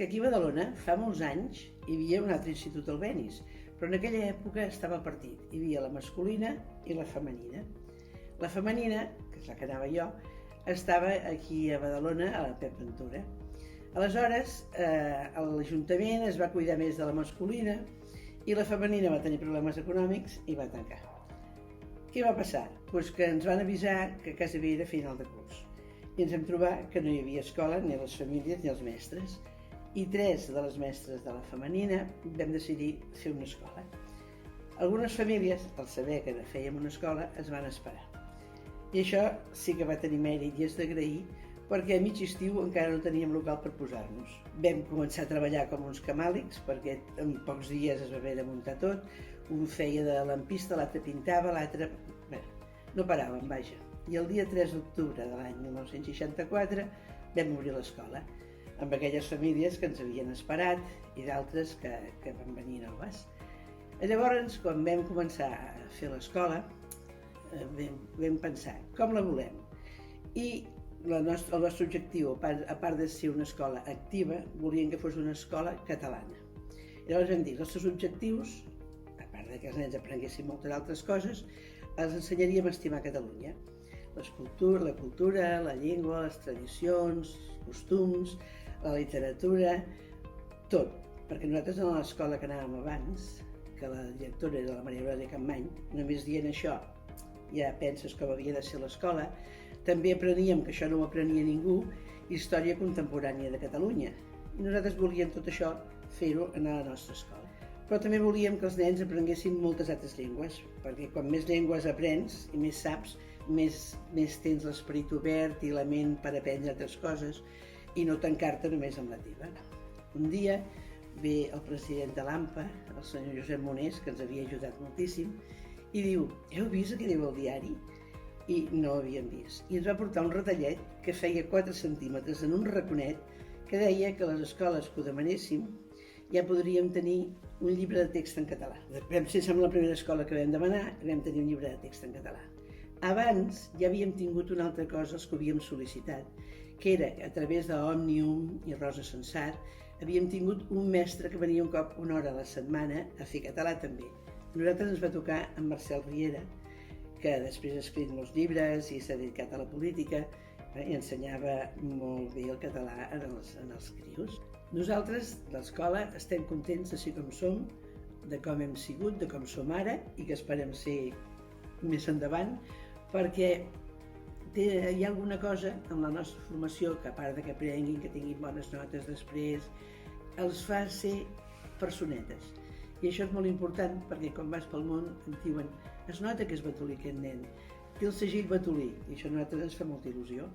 que aquí a Badalona, fa molts anys, hi havia un altre institut, el Benis, però en aquella època estava partit. Hi havia la masculina i la femenina. La femenina, que és la que anava jo, estava aquí a Badalona, a la Pep Ventura. Aleshores, l'Ajuntament es va cuidar més de la masculina i la femenina va tenir problemes econòmics i va tancar. Què va passar? Doncs que ens van avisar que quasi era final de curs. I ens vam trobar que no hi havia escola ni a les famílies ni als mestres. I 3 de les mestres de la femenina vam decidir fer una escola. Algunes famílies, al saber que fèiem una escola, es van esperar. I això sí que va tenir mèrit i és d'agrair, perquè a mig estiu encara no teníem local per posar-nos. Vam començar a treballar com uns camàlics, perquè en pocs dies es va haver de muntar tot. Un feia de lampista, l'altre pintava, l'altre... Bé, no paràvem, vaja. I el dia 3 d'octubre de l'any 1964 vam obrir l'escola, amb aquelles famílies que ens havien esperat i d'altres que van venir noves. Llavors, quan vam començar a fer l'escola, vam pensar com la volem. I el nostre objectiu, a part de ser una escola activa, volíem que fos una escola catalana. I llavors vam dir, els nostres objectius, a part que els nens aprenguessin moltes altres coses, els ensenyaríem a estimar Catalunya. La cultura, la llengua, les tradicions, els costums, la literatura, tot. Perquè nosaltres a l'escola que anàvem abans, que la directora era la Maria Eulàlia Campmany, només dient això ja penses com havia de ser l'escola. També apreníem, que això no ho aprenia ningú, història contemporània de Catalunya. I nosaltres volíem tot això fer-ho a la nostra escola. Però també volíem que els nens aprenguessin moltes altres llengües, perquè quan més llengües aprens i més saps, més tens l'esperit obert i la ment per aprendre altres coses i no tancar-te només amb la teva. Un dia ve el president de l'AMPA, el senyor Josep Monés, que ens havia ajudat moltíssim, i diu, heu vist el que diu el diari? I no ho havíem vist. I ens va portar un retallet que feia 4 centímetres en un raconet que deia que les escoles que ho demanéssim ja podríem tenir un llibre de text en català. Vam ser la primera escola que vam demanar i vam tenir un llibre de text en català. Abans ja havíem tingut una altra cosa, els que havíem sol·licitat, que era a través d'Òmnium i Rosa Sensat, havíem tingut un mestre que venia un cop 1 hora a la setmana a fer català també. A nosaltres ens va tocar en Marcel Riera, que després ha escrit molts llibres i s'ha dedicat a la política i ensenyava molt bé el català en els crios. Nosaltres, l'escola, estem contents de ser com som, de com hem sigut, de com som ara i que esperem ser més endavant, perquè hi ha alguna cosa en la nostra formació que a part de que aprenguin, que tinguin bones notes després, els fa ser personetes. I això és molt important perquè quan vas pel món et diuen es nota que és batolí aquest nen, té el segell batolí i això a nosaltres ens fa molta il·lusió.